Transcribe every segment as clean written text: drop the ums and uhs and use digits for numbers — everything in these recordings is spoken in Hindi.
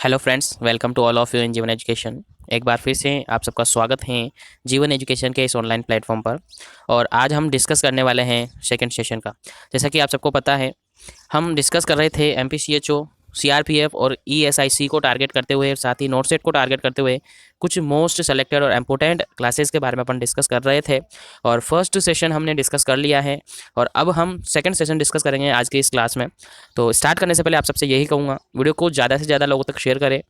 Hello friends, welcome to all of you in Jeevan education. एक बार फिर से आप सबका स्वागत है जीवन एजुकेशन के इस ऑनलाइन प्लेटफॉर्म पर। और आज हम डिस्कस करने वाले हैं सेकंड सेशन का। जैसा कि आप सबको पता है, हम डिस्कस कर रहे थे एमपीसीएचओ, सीआरपीएफ और ईएसआईसी को टारगेट करते हुए, साथ ही नोट सेट को टारगेट करते हुए कुछ मोस्ट सेलेक्टेड और इम्पोर्टेंट क्लासेस के बारे में अपन डिस्कस कर रहे थे। और फर्स्ट सेशन हमने डिस्कस कर लिया है और अब हम सेकंड सेशन डिस्कस करेंगे आज के इस क्लास में। तो स्टार्ट करने से पहले आप सबसे यही कहूँगा, वीडियो को ज़्यादा से ज़्यादा लोगों तक शेयर करें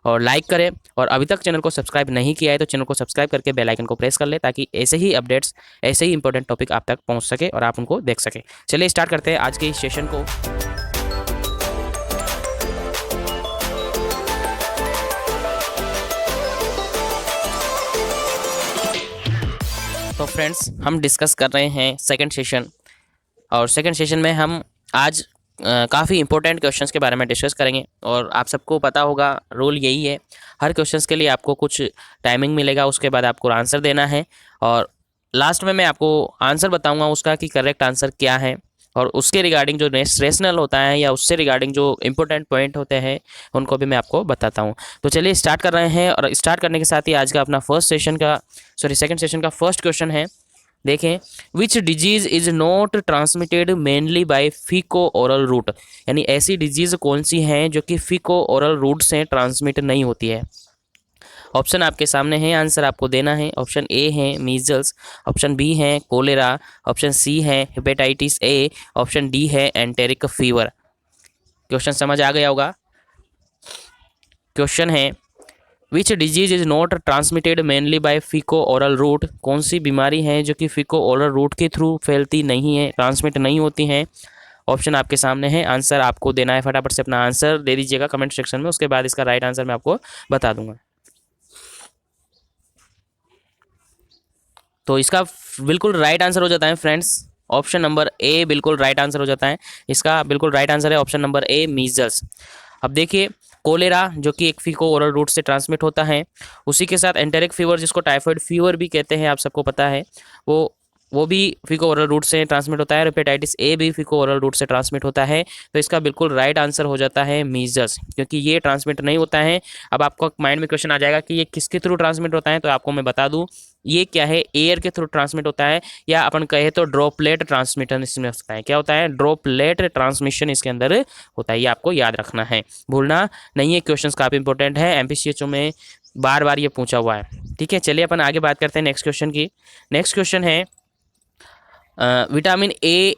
और लाइक करें। और अभी तक चैनल को सब्सक्राइब नहीं किया है तो चैनल को सब्सक्राइब करके बेल आइकन को प्रेस कर ले, ताकि ऐसे ही अपडेट्स, ऐसे ही इंपॉर्टेंट टॉपिक आप तक पहुंच सके और आप उनको देख सके। चलिए स्टार्ट करते हैं आज के इस सेशन को। तो फ्रेंड्स, हम डिस्कस कर रहे हैं सेकंड सेशन, और सेकंड सेशन में हम आज काफ़ी इंपॉर्टेंट क्वेश्चंस के बारे में डिस्कस करेंगे। और आप सबको पता होगा, रूल यही है, हर क्वेश्चंस के लिए आपको कुछ टाइमिंग मिलेगा, उसके बाद आपको आंसर देना है और लास्ट में मैं आपको आंसर बताऊंगा उसका कि करेक्ट आंसर क्या है, और उसके रिगार्डिंग जो रेशनल होता है या उससे रिगार्डिंग जो इंपॉर्टेंट पॉइंट होते हैं उनको भी मैं आपको बताता हूँ। तो चलिए स्टार्ट कर रहे हैं, और स्टार्ट करने के साथ ही आज का अपना सेकंड सेशन का फर्स्ट क्वेश्चन है। देखें, which disease is not transmitted mainly by feco oral route, यानी ऐसी डिजीज कौन सी हैं जो कि फीको ओरल रूट से ट्रांसमिट नहीं होती है। ऑप्शन आपके सामने है, आंसर आपको देना है। ऑप्शन ए है मीजल्स, ऑप्शन बी है कोलेरा, ऑप्शन सी है हेपेटाइटिस ए, ऑप्शन डी है एंटेरिक फीवर। क्वेश्चन समझ आ गया होगा। क्वेश्चन है, which disease is not transmitted mainly by feco oral route, कौन सी बीमारी है जो कि फीको ओरल रूट के थ्रू फैलती नहीं है, ट्रांसमिट नहीं होती हैं। ऑप्शन आपके सामने है, आंसर आपको देना है। फटाफट से अपना आंसर दे दीजिएगा कमेंट सेक्शन में, उसके बाद इसका राइट आंसर मैं आपको बता दूंगा। तो इसका बिल्कुल राइट आंसर हो जाता है फ्रेंड्स, ऑप्शन नंबर ए बिल्कुल राइट आंसर हो जाता है। इसका बिल्कुल राइट आंसर है ऑप्शन नंबर ए, मीजल्स। अब देखिए, कोलेरा जो कि एक फीको ओरल रूट से ट्रांसमिट होता है, उसी के साथ एंटेरिक फीवर जिसको टाइफाइड फीवर भी कहते हैं, आप सबको पता है, वो भी फीको ओरल रूट से ट्रांसमिट होता है। हेपेटाइटिस ए भी फीको ओरल रूट से ट्रांसमिट होता है। तो इसका बिल्कुल राइट आंसर हो जाता है मीजल्स, क्योंकि ये ट्रांसमिट नहीं होता है। अब आपको माइंड में क्वेश्चन आ जाएगा कि ये किसके थ्रू ट्रांसमिट होता है, तो आपको मैं बता दूं, ये क्या है, एयर के थ्रू ट्रांसमिट होता है, या अपन कहे तो ड्रॉपलेट ट्रांसमिशन इसमें होता है। क्या होता है? ड्रॉपलेट ट्रांसमिशन इसके अंदर होता है, ये आपको याद रखना है, भूलना नहीं है। क्वेश्चंस काफ़ी इंपॉर्टेंट है, एमपीसीएचओ में बार बार ये पूछा हुआ है। ठीक है, चलिए अपन आगे बात करते हैं नेक्स्ट क्वेश्चन की। नेक्स्ट क्वेश्चन है, vitamin A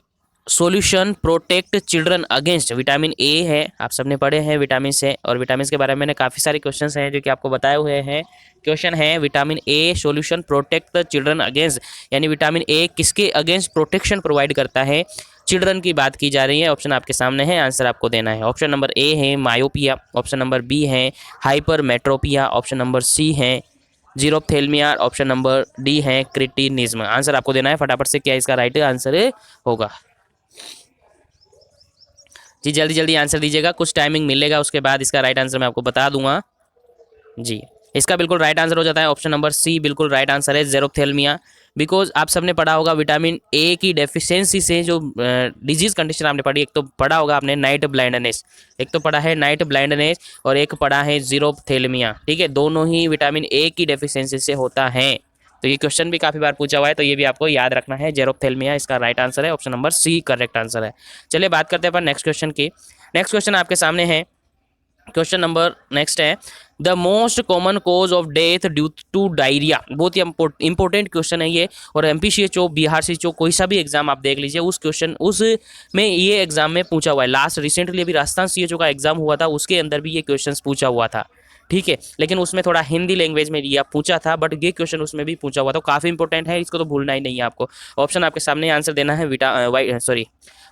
solution protect children against, vitamin A है, आप सबने पढ़े हैं विटामिन से, और विटामिन के बारे में मैंने काफ़ी सारे क्वेश्चंस हैं जो कि आपको बताए हुए हैं। क्वेश्चन है, vitamin A solution protect the children against, यानी विटामिन ए किसके अगेंस्ट प्रोटेक्शन प्रोवाइड करता है। चिल्ड्रन की बात की जा रही है। ऑप्शन आपके सामने है, आंसर आपको देना है। ऑप्शन नंबर ए है मायोपिया, ऑप्शन नंबर बी है हाइपरमेट्रोपिया, ऑप्शन नंबर सी है जीरोप्थेल्मिया, ऑप्शन नंबर डी है क्रिटिनिज्म। आंसर आपको देना है फटाफट से, क्या इसका राइट आंसर होगा। जी जल्दी जल्दी आंसर दीजिएगा, कुछ टाइमिंग मिलेगा, उसके बाद इसका राइट आंसर मैं आपको बता दूंगा। जी, इसका बिल्कुल राइट आंसर हो जाता है ऑप्शन नंबर सी, बिल्कुल राइट आंसर है जेरोप्थेल्मिया। बिकॉज आप सबने पढ़ा होगा विटामिन ए की डेफिशिएंसी से जो डिजीज कंडीशन आपने पढ़ी, एक तो पढ़ा होगा आपने नाइट ब्लाइंडनेस, एक तो पढ़ा है नाइट ब्लाइंडनेस और एक पढ़ा है जीरोप्थेल्मिया। ठीक है, दोनों ही विटामिन ए की डेफिशिएंसी से होता है। तो ये क्वेश्चन भी काफ़ी बार पूछा हुआ है, तो ये भी आपको याद रखना है। जेरोप्थेल्मिया इसका राइट आंसर है, option number C correct answer है। चलिए बात करते हैं अपन नेक्स्ट क्वेश्चन की। नेक्स्ट क्वेश्चन आपके सामने है, क्वेश्चन नंबर नेक्स्ट है, the most common cause of death due to diarrhoea. बहुत ही इंपॉर्टेंट क्वेश्चन है ये, और एमपीसीएचओ, बिहार सीएचओ, कोई सा भी एग्जाम आप देख लीजिए, उस क्वेश्चन उसमें ये एग्जाम में पूछा हुआ है। लास्ट रिसेंटली अभी राजस्थान सीएचओ का एग्जाम हुआ था, उसके अंदर भी ये क्वेश्चन पूछा हुआ था। ठीक है, लेकिन उसमें थोड़ा हिंदी लैंग्वेज में दिया पूछा था, बट ये क्वेश्चन उसमें भी पूछा हुआ था, काफ़ी इंपॉर्टेंट है, इसको तो भूलना ही नहीं है आपको। ऑप्शन आपके सामने, आंसर देना है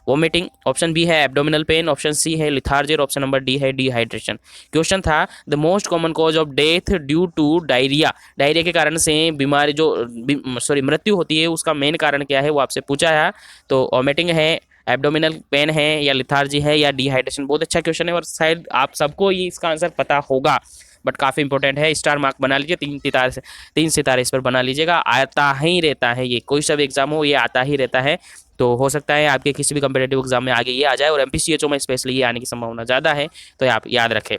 वोमिटिंग, ऑप्शन बी है एब्डोमिनल पेन, ऑप्शन सी है लिथार्जी, और ऑप्शन नंबर डी है डिहाइड्रेशन। क्वेश्चन था, the most common cause of death due to diarrhoea, diarrhoea के कारण से बीमारी मृत्यु होती है, उसका मेन कारण क्या है वो आपसे पूछा है। तो वोमिटिंग है, एब्डोमिनल पेन है, या लिथार्जी है, या डिहाइड्रेशन। बहुत अच्छा क्वेश्चन है और शायद आप सबको ये इसका आंसर पता होगा, बट काफ़ी इंपॉर्टेंट है। स्टार मार्क बना लीजिए, 3 सितारे इस पर बना लीजिएगा, आता ही रहता है ये, कोई सा भी एग्जाम हो ये आता ही रहता है। तो हो सकता है आपके किसी भी कम्पिटेटिव एग्जाम में आगे ये आ जाए, और एमपीसीएचओ में स्पेशली ये आने की संभावना ज़्यादा है, तो आप याद रखें।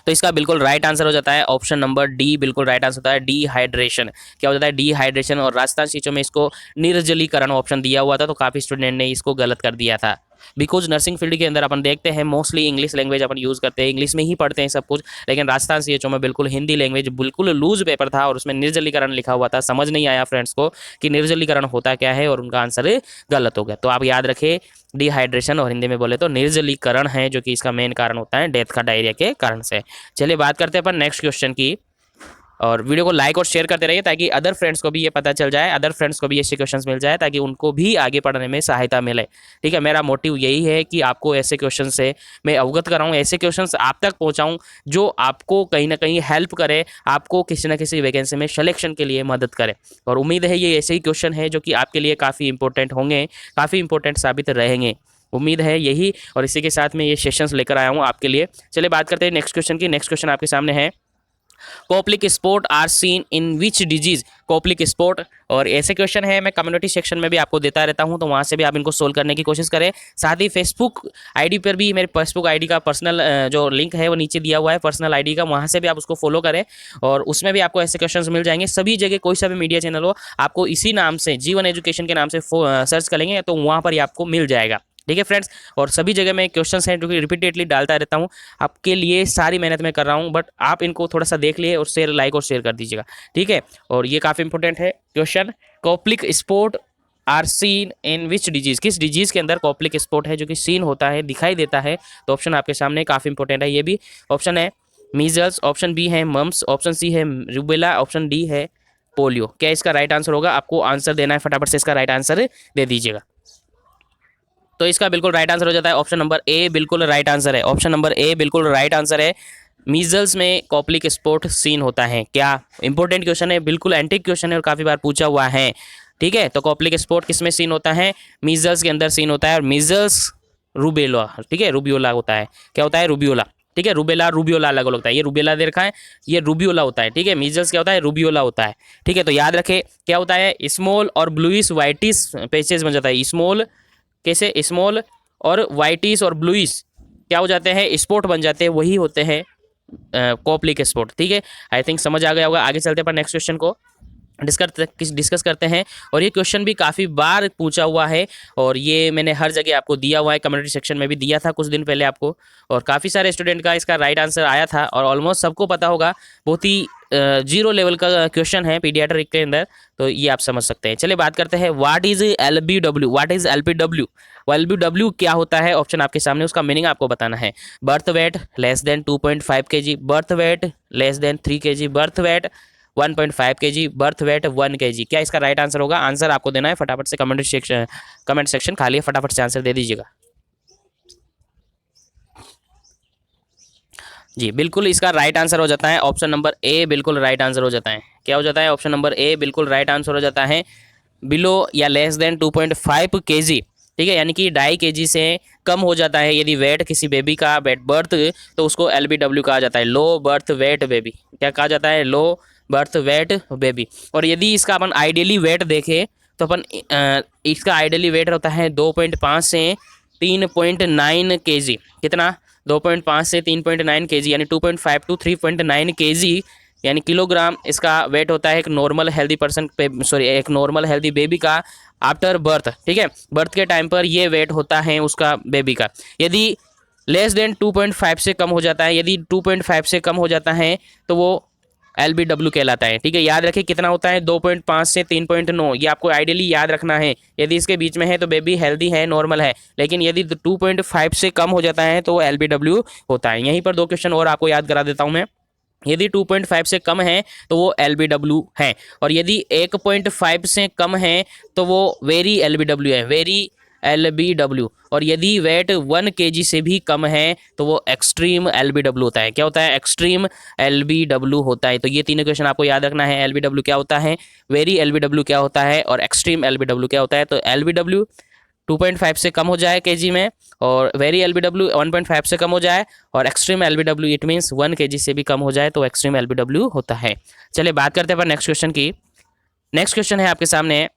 तो इसका बिल्कुल राइट आंसर हो जाता है ऑप्शन नंबर डी, बिल्कुल राइट आंसर होता है डिहाइड्रेशन। क्या हो जाता है? डिहाइड्रेशन। और राजस्थान सीटों में इसको निर्जलीकरण ऑप्शन दिया हुआ था, तो काफ़ी स्टूडेंट ने इसको गलत कर दिया था। बिकॉज नर्सिंग फील्ड के अंदर अपन देखते हैं मोस्टली इंग्लिश लैंग्वेज अपन यूज़ करते हैं, इंग्लिश में ही पढ़ते हैं सब कुछ, लेकिन राजस्थान सीएचओ में बिल्कुल हिंदी लैंग्वेज बिल्कुल लूज पेपर था और उसमें निर्जलीकरण लिखा हुआ था। समझ नहीं आया फ्रेंड्स को कि निर्जलीकरण होता क्या है, और उनका आंसर गलत हो गया। तो आप याद रखें डिहाइड्रेशन, और हिंदी में बोले तो निर्जलीकरण है जो कि इसका मेन कारण होता है डेथ का डायरिया के कारण से। चलिए बात करते हैं अपन नेक्स्ट क्वेश्चन की, और वीडियो को लाइक और शेयर करते रहिए ताकि अदर फ्रेंड्स को भी ये पता चल जाए, अदर फ्रेंड्स को भी ऐसे क्वेश्चंस मिल जाए ताकि उनको भी आगे पढ़ने में सहायता मिले। ठीक है, मेरा मोटिव यही है कि आपको ऐसे क्वेश्चन से मैं अवगत कराऊं, ऐसे क्वेश्चंस आप तक पहुंचाऊं जो आपको कहीं ना कहीं हेल्प करे, आपको किसी न किसी वैकेंसी में सिलेक्शन के लिए मदद करे। और उम्मीद है ये ऐसे ही क्वेश्चन है जो कि आपके लिए काफ़ी इंपॉर्टेंट होंगे, काफ़ी इंपॉर्टेंट साबित रहेंगे, उम्मीद है यही। और इसी के साथ मैं ये सेशंस लेकर आया हूँ आपके लिए। चलिए बात करते हैं नेक्स्ट क्वेश्चन की। नेक्स्ट क्वेश्चन आपके सामने है, Koplik spot are seen in which disease? Koplik spot, और ऐसे क्वेश्चन है मैं कम्युनिटी सेक्शन में भी आपको देता रहता हूं, तो वहां से भी आप इनको सोल्व करने की कोशिश करें। साथ ही फेसबुक आईडी पर भी, मेरे फेसबुक आईडी का पर्सनल जो लिंक है वो नीचे दिया हुआ है पर्सनल आईडी का, वहां से भी आप उसको फॉलो करें और उसमें भी आपको ऐसे क्वेश्चंस मिल जाएंगे। सभी जगह कोई सा भी मीडिया चैनल हो, आपको इसी नाम से जीवन एजुकेशन के नाम से सर्च करेंगे तो वहाँ पर ही आपको मिल जाएगा। ठीक है फ्रेंड्स, और सभी जगह मैं क्वेश्चंस हैं जो कि रिपीटेडली डालता रहता हूँ आपके लिए, सारी मेहनत मैं कर रहा हूँ, बट आप इनको थोड़ा सा देख लिए और शेयर, लाइक और शेयर कर दीजिएगा। ठीक है, और ये काफ़ी इंपॉर्टेंट है question, Koplik spot are seen in which disease? किस डिजीज के अंदर कोप्लिक स्पॉट है जो कि सीन होता है, दिखाई देता है? तो ऑप्शन आपके सामने काफ़ी इंपॉर्टेंट है ये भी। ऑप्शन है मीजल्स, ऑप्शन बी है मम्स, ऑप्शन सी है रूबेला, ऑप्शन डी है पोलियो। क्या इसका राइट आंसर होगा? आपको आंसर देना है, फटाफट से इसका राइट आंसर दे दीजिएगा। तो इसका बिल्कुल राइट आंसर हो जाता है ऑप्शन नंबर ए, बिल्कुल राइट आंसर है। ऑप्शन नंबर ए बिल्कुल राइट आंसर है। मीजल्स में कोप्लिक स्पॉट सीन होता है। क्या इंपॉर्टेंट क्वेश्चन है, बिल्कुल एंटीक क्वेश्चन है और काफ़ी बार पूछा हुआ है। ठीक है, तो कोप्लिक स्पॉट किस में सीन होता है? मीजल्स के अंदर सीन होता है, और मीजल्स रूबेला, ठीक है, रूबियोला होता है। क्या होता है? रूबियोला। ठीक है, रूबेला रूबियोला अलग अलग होता है, ये रूबेला दे रखा है, ये रूबियोला होता है। ठीक है, मीजल्स क्या होता है? रूबियोला होता है। ठीक है, तो याद रखें क्या होता है, स्मॉल और ब्लूइश वाइटिस पैचेज बन जाता है। स्मॉल कैसे? स्मॉल और वाइटिस और ब्लूइश क्या हो जाते हैं? स्पॉट बन जाते हैं, वही होते हैं कोप्लिक स्पॉट। ठीक है, आई थिंक समझ आ गया होगा। आगे चलते हैं पर नेक्स्ट क्वेश्चन को डिस्कस करते हैं, और ये क्वेश्चन भी काफ़ी बार पूछा हुआ है और ये मैंने हर जगह आपको दिया हुआ है, कम्युनिटी सेक्शन में भी दिया था कुछ दिन पहले आपको, और काफ़ी सारे स्टूडेंट का इसका राइट आंसर आया था और ऑलमोस्ट सबको पता होगा। बहुत ही जीरो लेवल का क्वेश्चन है पीडियाट्रिक के अंदर, तो ये आप समझ सकते हैं। चलिए बात करते हैं, what is LBW? What is LBW? LBW क्या होता है? ऑप्शन आपके सामने, उसका मीनिंग आपको बताना है। Birth weight less than 2.5 kg, birth weight less than 3 kg, birth weight 1.5 kg, birth weight 1 kg। क्या इसका राइट आंसर होगा? आंसर आपको देना है, फटाफट से कमेंट सेक्शन खाली है, फटाफट से आंसर दे दीजिएगा। जी बिल्कुल, इसका राइट आंसर हो जाता है ऑप्शन नंबर ए, बिल्कुल राइट आंसर हो जाता है। क्या हो जाता है? ऑप्शन नंबर ए बिल्कुल राइट आंसर हो जाता है, बिलो या लेस देन 2.5 kg। ठीक है, यानी कि 2.5 kg से कम हो जाता है यदि वेट किसी बेबी का वेट बर्थ, तो उसको LBW कहा जाता है, लो बर्थ वेट बेबी। क्या कहा जाता है? Low birth weight baby. और यदि इसका अपन आइडियली वेट देखें तो अपन इसका आइडियली वेट होता है 2.5 से 3.9 kg। कितना? 2.5 से 3.9 kg, यानी 2.5 to 3.9 kg, यानी किलोग्राम इसका वेट होता है एक नॉर्मल हेल्दी पर्सन पे, सॉरी एक नॉर्मल हेल्दी बेबी का आफ्टर बर्थ। ठीक है, बर्थ के टाइम पर ये वेट होता है उसका बेबी का। यदि लेस देन 2.5 से कम हो जाता है, यदि 2.5 से कम हो जाता है तो वो LBW कहलाता है। ठीक है, याद रखें कितना होता है? 2.5 से 3.9, ये आपको आइडियली याद रखना है। यदि इसके बीच में है तो बेबी हेल्दी है, नॉर्मल है, लेकिन यदि 2.5 से कम हो जाता है तो LBW होता है। यहीं पर दो क्वेश्चन और आपको याद करा देता हूँ मैं। यदि 2.5 से कम है तो वो LBW है, और यदि 1.5 से कम है तो वो वेरी LBW है, वेरी LBW। और यदि वेट 1 kg से भी कम है तो वो एक्सट्रीम LBW होता है। क्या होता है? एक्सट्रीम LBW होता है। तो ये तीनों क्वेश्चन आपको याद रखना है। LBW क्या होता है, वेरी LBW क्या होता है, और एक्सट्रीम LBW क्या होता है। तो LBW 2.5 से कम हो जाए kg में, और वेरी LBW 1.5 से कम हो जाए, और extreme LBW it means 1 kg से भी कम हो जाए तो एक्सट्रीम LBW होता है। चलिए बात करते हैं नेक्स्ट क्वेश्चन की। नेक्स्ट क्वेश्चन है आपके सामने,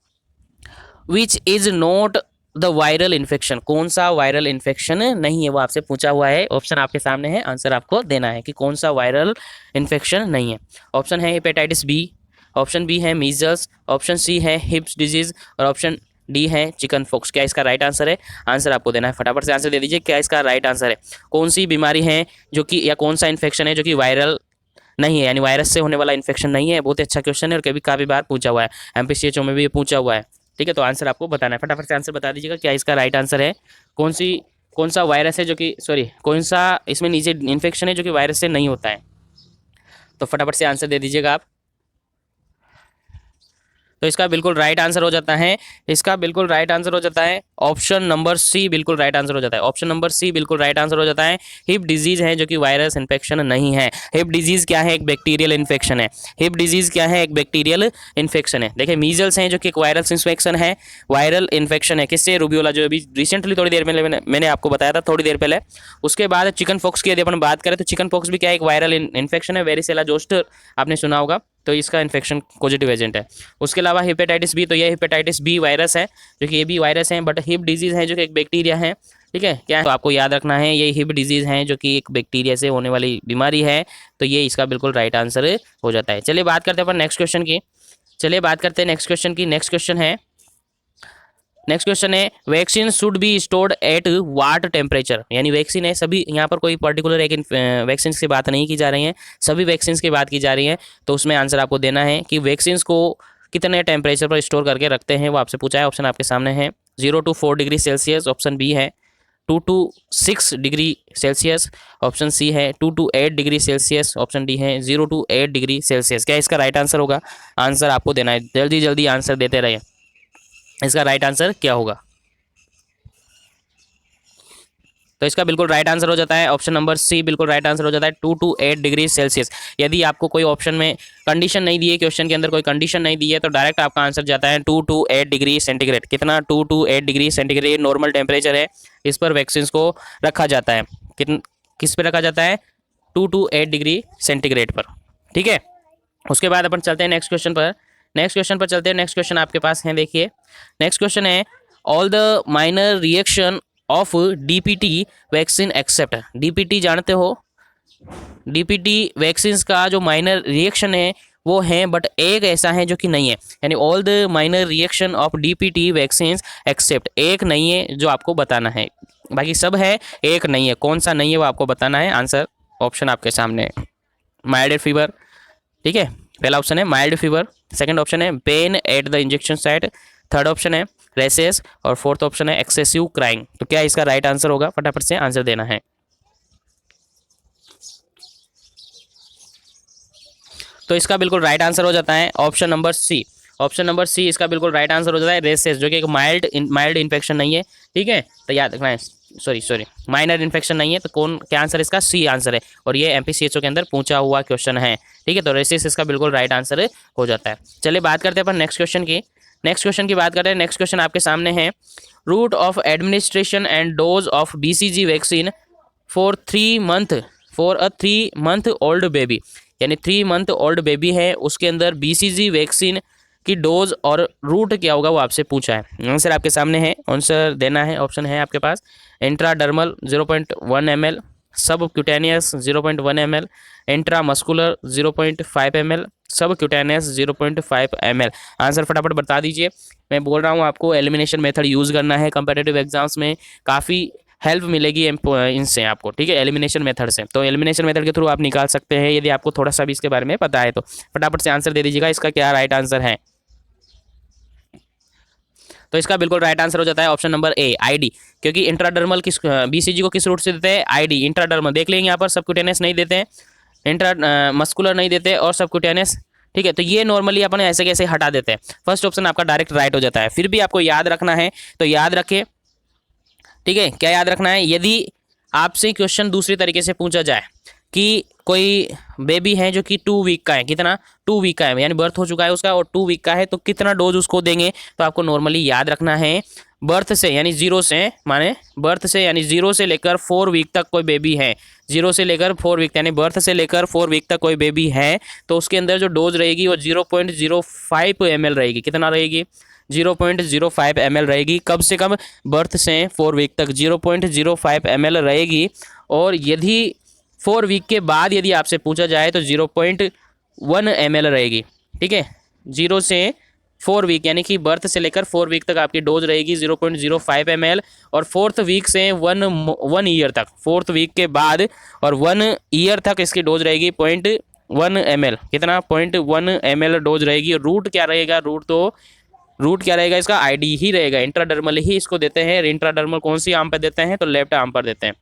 which is not the viral infection, कौन सा वायरल इन्फेक्शन नहीं है वो आपसे पूछा हुआ है। ऑप्शन आपके सामने है, आंसर आपको देना है कि कौन सा वायरल इन्फेक्शन नहीं है। ऑप्शन है हेपेटाइटिस बी, ऑप्शन बी है मीजल्स, ऑप्शन सी है हिप्स डिजीज और ऑप्शन डी है चिकन पॉक्स। क्या इसका राइट आंसर है? आंसर आपको देना है, फटाफट से आंसर दे दीजिए। क्या इसका राइट आंसर है? कौन सी बीमारी है जो कि, या कौन सा इन्फेक्शन है जो कि वायरल नहीं है, यानी वायरस से होने वाला इन्फेक्शन नहीं है। बहुत ही अच्छा क्वेश्चन है और कभी काफ़ी बार पूछा हुआ है, एमपीसीएचओ में भी ये पूछा हुआ है। ठीक है, तो आंसर आपको बताना है, फटाफट से आंसर बता दीजिएगा। क्या इसका राइट आंसर है? कौन सा वायरस है जो कि, सॉरी, कौन सा इसमें नीचे इन्फेक्शन है जो कि वायरस से नहीं होता है? तो फटाफट से आंसर दे दीजिएगा आप। तो इसका बिल्कुल राइट आंसर हो जाता है, इसका बिल्कुल राइट आंसर हो जाता है ऑप्शन नंबर सी, बिल्कुल राइट आंसर हो जाता है। ऑप्शन नंबर सी बिल्कुल राइट आंसर हो जाता है। हिप डिजीज है जो कि वायरस इन्फेक्शन नहीं है। हिप डिजीज क्या है? एक बैक्टीरियल इन्फेक्शन है। हिप डिजीज क्या है? एक बैक्टीरियल इन्फेक्शन है। देखिए मीजल्स हैं जो कि एक वायरल इन्फेक्शन है, वायरल इन्फेक्शन है। किससे? रूबियोला, जो अभी रिसेंटली थोड़ी देर में मैंने आपको बताया था थोड़ी देर पहले। उसके बाद चिकन पॉक्स की यदि अपन बात करें तो चिकन पॉक्स भी क्या है? एक वायरल इन्फेक्शन है, वेरिसेला जोस्टर आपने सुना होगा, तो इसका इन्फेक्शन पॉजिटिव एजेंट है। उसके अलावा हेपेटाइटिस बी, तो ये हेपेटाइटिस बी वायरस है जो कि ये भी वायरस है, बट हिप डिजीज है जो कि एक बैक्टीरिया है। ठीक है, क्या है? तो आपको याद रखना है ये हिप डिजीज है जो कि एक बैक्टीरिया से होने वाली बीमारी है, तो ये इसका बिल्कुल राइट आंसर हो जाता है। चलिए बात करते हैं अपन नेक्स्ट क्वेश्चन की। चलिए बात करते हैं नेक्स्ट क्वेश्चन की। नेक्स्ट क्वेश्चन है vaccine should be stored at what temperature, यानी वैक्सीन है सभी, यहाँ पर कोई पर्टिकुलर एक वैक्सीन की बात नहीं की जा रही है, सभी वैक्सीन की बात की जा रही है। तो उसमें आंसर आपको देना है कि वैक्सीन को कितने टेम्परेचर पर स्टोर करके रखते हैं, वो आपसे पूछा है। ऑप्शन आपके सामने है 0 to 4 degree Celsius, option B है 2 to 6 degree Celsius, option C है 2 to 8 degree Celsius, option D है 0 to 8 डिग्री सेल्सियस। क्या इसका राइट आंसर होगा? आंसर आपको देना है, जल्दी जल्दी आंसर देते रहिए। इसका राइट आंसर क्या होगा? तो इसका बिल्कुल राइट आंसर हो जाता है ऑप्शन नंबर सी, बिल्कुल राइट आंसर हो जाता है 2 to 8 डिग्री सेल्सियस। यदि आपको कोई ऑप्शन में कंडीशन नहीं दी है, क्वेश्चन के अंदर कोई कंडीशन नहीं दी है, तो डायरेक्ट आपका आंसर जाता है 2 to 8 डिग्री सेंटीग्रेड। कितना? 2 to 8 degree centigrade normal temperature है, इस पर वैक्सीन को रखा जाता है। किस पे रखा जाता है? 2 to 8 डिग्री सेंटीग्रेड पर। ठीक है, उसके बाद अपन चलते हैं नेक्स्ट क्वेश्चन पर। चलते हैं। नेक्स्ट क्वेश्चन आपके पास है, देखिए नेक्स्ट क्वेश्चन है all the minor reaction of DPT vaccine except. DPT जानते हो? डीपीटी वैक्सीन का जो माइनर रिएक्शन है वो है, बट एक ऐसा है जो कि नहीं है, यानी all the minor reaction of DPT vaccine except, एक नहीं है जो आपको बताना है, बाकी सब है, एक नहीं है। कौन सा नहीं है वो आपको बताना है। आंसर ऑप्शन आपके सामने है माइल्ड फीवर, ठीक है, पहला ऑप्शन है माइल्ड फीवर, सेकंड ऑप्शन है pen at the injection site, third option है रेसेस और फोर्थ ऑप्शन है एक्सेसिव क्राइंग। तो क्या इसका राइट आंसर होगा? फटाफट से आंसर देना है। तो इसका बिल्कुल राइट आंसर हो जाता है option number C. Option number C इसका बिल्कुल राइट आंसर हो जाता है रेसेस, जो कि एक माइल्ड इन्फेक्शन नहीं है। ठीक है, तो याद रखना है, सॉरी माइनर इन्फेक्शन नहीं है, तो कौन क्या आंसर? इसका सी आंसर है, और ये एमपीसीएचओ के अंदर पूछा हुआ क्वेश्चन है। ठीक है, तो रेसिस इसका बिल्कुल राइट आंसर हो जाता है। चलिए बात करते हैं अपन नेक्स्ट क्वेश्चन की। बात करते हैं। नेक्स्ट क्वेश्चन आपके सामने है route of administration and dose of BCG vaccine for 3 month old baby, यानी 3 month ओल्ड बेबी है, उसके अंदर बीसीजी वैक्सीन की डोज और रूट क्या होगा वो आपसे पूछा है। आंसर आपके सामने है, आंसर देना है। ऑप्शन है आपके पास इंट्राडर्मल 0.1 ml, सब क्यूटेनियस 0.1 ml, इंट्रामस्कुलर 0.5 ml, सब क्यूटेनियस 0.5 ml। आंसर फटाफट बता दीजिए। मैं बोल रहा हूँ आपको एलिमिनेशन मेथड यूज़ करना है, कंपेटिटिव एग्जाम्स में काफ़ी हेल्प मिलेगी इनसे आपको। ठीक है, एलिमिनेशन मेथड से, तो एलिमिनेशन मेथड के थ्रू आप निकाल सकते हैं यदि आपको थोड़ा सा भी इसके बारे में पता है। तो फटाफट से आंसर दे दीजिएगा, इसका क्या राइट आंसर है। तो इसका बिल्कुल राइट आंसर हो जाता है ऑप्शन नंबर ए आईडी, क्योंकि इंट्राडर्मल किस बीसीजी को किस रूट से देते हैं? ID, intradermal. देख लेंगे यहाँ पर सबक्यूटेनियस नहीं देते हैं, इंट्रा मस्कुलर नहीं देते और सबक्यूटेनियस। ठीक है, तो ये नॉर्मली अपन ऐसे कैसे हटा देते हैं। फर्स्ट ऑप्शन आपका डायरेक्ट राइट हो जाता है। फिर भी आपको याद रखना है, तो याद रखें। ठीक है, क्या याद रखना है? यदि आपसे क्वेश्चन दूसरी तरीके से पूछा जाए कि कोई बेबी है जो कि 2 वीक का है, कितना? 2 वीक का है, यानी बर्थ हो चुका है उसका और 2 वीक का है, तो कितना डोज उसको देंगे? तो आपको नॉर्मली याद रखना है बर्थ से यानी 0 से, माने बर्थ से यानी 0 से लेकर 4 वीक तक कोई बेबी है, 0 से लेकर 4 वीक यानी बर्थ से लेकर 4 वीक तक कोई बेबी है, तो उसके अंदर जो डोज रहेगी वो 0.05 ml रहेगी। कितना रहेगी? 0.05 ml रहेगी। कब से कब? बर्थ से 4 वीक तक 0.05 ml रहेगी। और यदि 4 वीक के बाद यदि आपसे पूछा जाए तो 0.1 ml रहेगी। ठीक है, 0 से 4 वीक यानी कि बर्थ से लेकर 4 वीक तक आपकी डोज रहेगी 0.05 ml। और 4th वीक से 1 ईयर तक, 4th वीक के बाद और 1 ईयर तक इसकी डोज रहेगी 0.1 ml। कितना? 0.1 ml डोज रहेगी। रूट क्या रहेगा? रूट क्या रहेगा इसका? आईडी ही रहेगा। इंट्राडर्मल ही इसको देते हैं। इंट्राडर्मल कौन सी आर्म पर देते हैं? तो लेफ्ट आर्म पर देते हैं।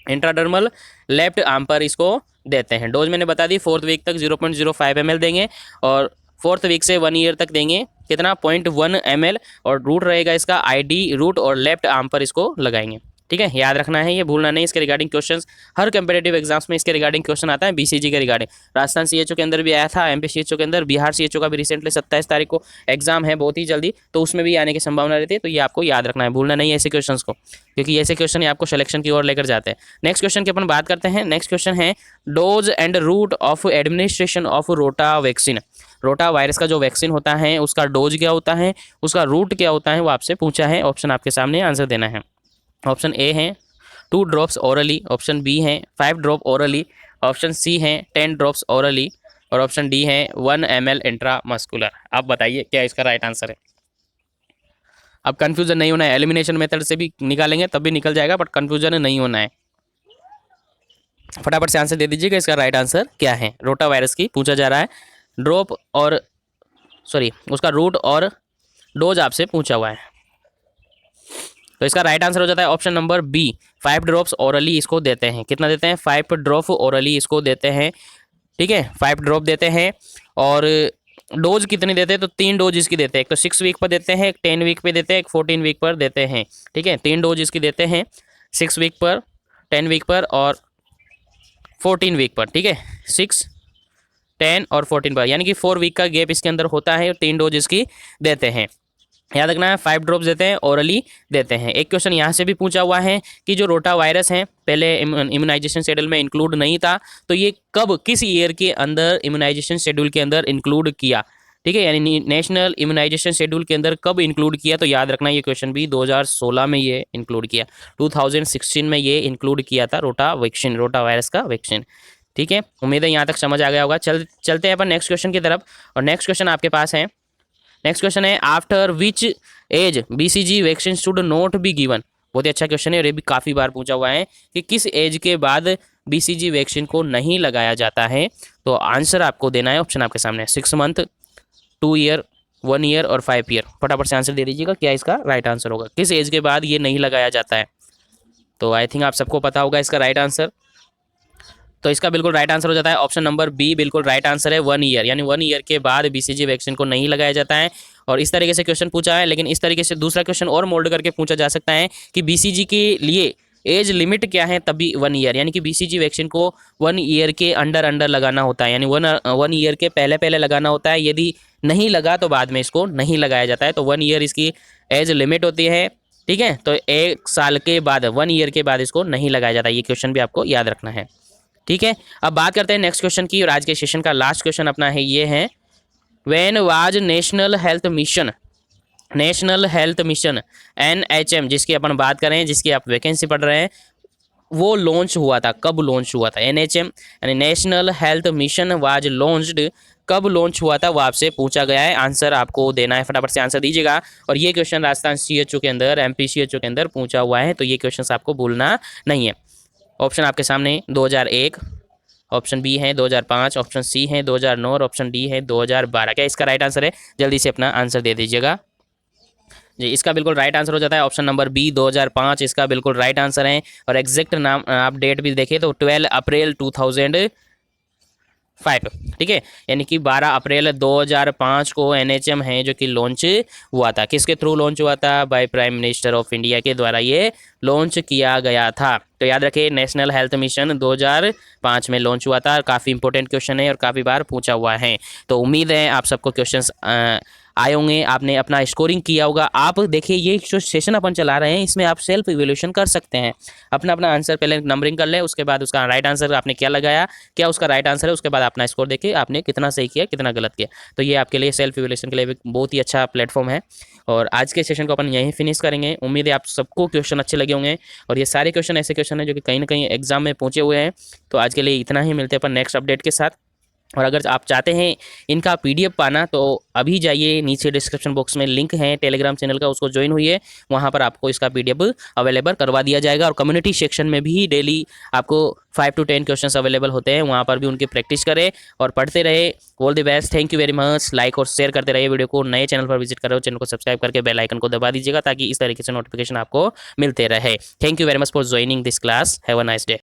इंट्राडर्मल लेफ्ट आर्म पर इसको देते हैं। डोज मैंने बता दी, 4th वीक तक 0.05 ml देंगे और 4th वीक से 1 ईयर तक देंगे कितना? 0.1 ml। और रूट रहेगा इसका आईडी, रूट और लेफ्ट आर्म पर इसको लगाएंगे। ठीक है, याद रखना है, ये भूलना नहीं। इसके रिगार्डिंग क्वेश्चंस हर कंपेटिटिव एग्जाम्स में इसके रिगार्डिंग क्वेश्चन आता है। बीसीजी के रिगार्डिंग राजस्थान सीएचओ के अंदर भी आया था, एमपी सीएचओ के अंदर, बिहार सीएचओ का भी रिसेंटली 27 तारीख को एग्जाम है, बहुत ही जल्दी, तो उसमें भी आने की संभावना रहती है। तो ये आपको याद रखना है, भूलना नहीं है ऐसे क्वेश्चन को, क्योंकि ऐसे क्वेश्चन आपको सिलेक्शन की ओर लेकर जाते हैं। नेक्स्ट क्वेश्चन की अपन बात करते हैं। नेक्स्ट क्वेश्चन है dose and route of administration of rota vaccine. Rota virus का जो वैक्सीन होता है उसका डोज क्या होता है, उसका रूट क्या होता है, वो आपसे पूछा है। ऑप्शन आपके सामने, आंसर देना है। ऑप्शन ए है 2 ड्रॉप्स ओरली, ऑप्शन बी है 5 ड्रॉप ओरली, ऑप्शन सी है 10 ड्रॉप्स ओरली और ऑप्शन डी है 1 ml इंट्रामस्कुलर। आप बताइए क्या इसका राइट आंसर है। अब कंफ्यूजन नहीं होना है, एलिमिनेशन मेथड से भी निकालेंगे तब भी निकल जाएगा, बट कंफ्यूजन नहीं होना है। फटाफट से आंसर दे दीजिएगा, इसका राइट आंसर क्या है। रोटा वायरस की पूछा जा रहा है, ड्रॉप और उसका रूट और डोज आपसे पूछा हुआ है। तो इसका राइट आंसर हो जाता है option number B, 5 drops orally इसको देते हैं। कितना देते हैं? 5 ड्रॉप ओरली इसको देते हैं। ठीक है, 5 ड्रॉप देते हैं। और डोज कितनी देते हैं? तो 3 डोज इसकी देते हैं। एक तो 6 वीक पर देते हैं, एक 10 वीक पे देते हैं, एक 14 वीक पर देते हैं। ठीक है, 3 डोज इसकी देते हैं, 6 वीक पर, 10 वीक पर और 14 वीक पर। ठीक है, 6, 10 और 14 पर, यानी कि 4 वीक का गैप इसके अंदर होता है। 3 डोज इसकी देते हैं। याद रखना है, 5 ड्रॉप्स देते हैं, ओरली देते हैं। एक क्वेश्चन यहाँ से भी पूछा हुआ है कि जो रोटा वायरस है पहले इम्यूनाइजेशन शेड्यूल में इंक्लूड नहीं था, तो ये कब, किस ईयर के अंदर इम्यूनाइजेशन शेड्यूल के अंदर इंक्लूड किया। ठीक है, यानी नेशनल इम्यूनाइजेशन शेड्यूल के अंदर कब इंक्लूड किया। तो याद रखना ये क्वेश्चन भी 2016 में ये इंक्लूड किया, 2016 में ये इंक्लूड किया था रोटा वायरस का वैक्सीन। ठीक है, उम्मीद है यहाँ तक समझ आ गया होगा। चलते हैं अपन नेक्स्ट क्वेश्चन की तरफ। और नेक्स्ट क्वेश्चन आपके पास है, नेक्स्ट क्वेश्चन है after which age BCG vaccine should not be given. बहुत ही अच्छा क्वेश्चन है और ये भी काफ़ी बार पूछा हुआ है कि किस एज के बाद बीसीजी वैक्सीन को नहीं लगाया जाता है। तो आंसर आपको देना है, ऑप्शन आपके सामने, 6 मंथ, 2 ईयर, 1 ईयर और 5 ईयर। फटाफट से आंसर दे दीजिएगा, क्या इसका राइट आंसर होगा, किस एज के बाद ये नहीं लगाया जाता है। तो आई थिंक आप सबको पता होगा इसका राइट आंसर। तो इसका बिल्कुल राइट आंसर हो जाता है ऑप्शन नंबर बी, बिल्कुल राइट आंसर है 1 ईयर, यानी 1 ईयर के बाद बीसीजी वैक्सीन को नहीं लगाया जाता है। और इस तरीके से क्वेश्चन पूछा है, लेकिन इस तरीके से दूसरा क्वेश्चन और मोल्ड करके पूछा जा सकता है कि बीसीजी के लिए एज लिमिट क्या है, तभी 1 ईयर, यानी कि बीसीजी वैक्सीन को 1 ईयर के अंडर लगाना होता है, यानी 1 ईयर के पहले लगाना होता है। यदि नहीं लगा तो बाद में इसको नहीं लगाया जाता है। तो 1 ईयर इसकी एज लिमिट होती है। ठीक है, तो 1 साल के बाद, 1 ईयर के बाद इसको नहीं लगाया जाता। ये क्वेश्चन भी आपको याद रखना है। ठीक है, अब बात करते हैं नेक्स्ट क्वेश्चन की। और आज के सेशन का लास्ट क्वेश्चन अपना है, ये है when was national health mission NHM, जिसकी अपन बात करें, जिसकी आप वैकेंसी पढ़ रहे हैं, वो लॉन्च हुआ था, कब लॉन्च हुआ था। NHM यानी national health mission was launched, कब लॉन्च हुआ था वो आपसे पूछा गया है। आंसर आपको देना है, फटाफट से आंसर दीजिएगा। और ये क्वेश्चन राजस्थान सीएचओ के अंदर, MP CHO के अंदर पूछा हुआ है, तो ये क्वेश्चन आपको भूलना नहीं है। ऑप्शन आपके सामने 2001, ऑप्शन बी है 2005, ऑप्शन सी है 2009 और ऑप्शन डी है 2012। क्या इसका राइट आंसर है? जल्दी से अपना आंसर दे दीजिएगा जी। इसका बिल्कुल राइट आंसर हो जाता है ऑप्शन नंबर बी, 2005 इसका बिल्कुल राइट आंसर है। और एग्जैक्ट नाम आप डेट भी देखें तो 12 अप्रैल 2005। ठीक है, यानी कि 12 अप्रैल 2005 को NHM है जो कि लॉन्च हुआ था। किसके थ्रू लॉन्च हुआ था? By prime minister of India के द्वारा ये लॉन्च किया गया था। तो याद रखिए, नेशनल हेल्थ मिशन 2005 में लॉन्च हुआ था। काफ़ी इंपॉर्टेंट क्वेश्चन है और काफ़ी बार पूछा हुआ है। तो उम्मीद है आप सबको क्वेश्चंस आए होंगे, आपने अपना स्कोरिंग किया होगा। आप देखिए ये जो सेशन अपन चला रहे हैं इसमें आप सेल्फ इवैल्यूएशन कर सकते हैं। अपना अपना आंसर पहले नंबरिंग कर ले, उसके बाद उसका राइट आंसर आपने क्या लगाया, क्या उसका राइट आंसर है, उसके बाद अपना स्कोर देखिए आपने कितना सही किया कितना गलत किया। तो ये आपके लिए सेल्फ इवैल्यूएशन के लिए एक बहुत ही अच्छा प्लेटफॉर्म है। और आज के सेशन को अपन यहीं फिनिश करेंगे। उम्मीद है आप सबको क्वेश्चन अच्छे लगे होंगे, और ये सारे क्वेश्चन ऐसे क्वेश्चन हैं जो कि कहीं ना कहीं एग्जाम में पहुंचे हुए हैं। तो आज के लिए इतना ही, मिलते हैं अपन नेक्स्ट अपडेट के साथ। और अगर आप चाहते हैं इनका पीडीएफ पाना तो अभी जाइए, नीचे डिस्क्रिप्शन बॉक्स में लिंक है टेलीग्राम चैनल का, उसको ज्वाइन हुई है, वहाँ पर आपको इसका पीडीएफ अवेलेबल करवा दिया जाएगा। और कम्युनिटी सेक्शन में भी डेली आपको 5 to 10 क्वेश्चंस अवेलेबल होते हैं, वहाँ पर भी उनकी प्रैक्टिस करें और पढ़ते रहे। All the best, thank you very much. Like और शेयर करते रहिए वीडियो को। नए चैनल पर विजिट करो, चैनल को सब्सक्राइब करके बेल आइकन को दबा दीजिएगा ताकि इस तरीके से नोटिफिकेशन आपको मिलते रहे। Thank you very much for joining this class. Have a nice day.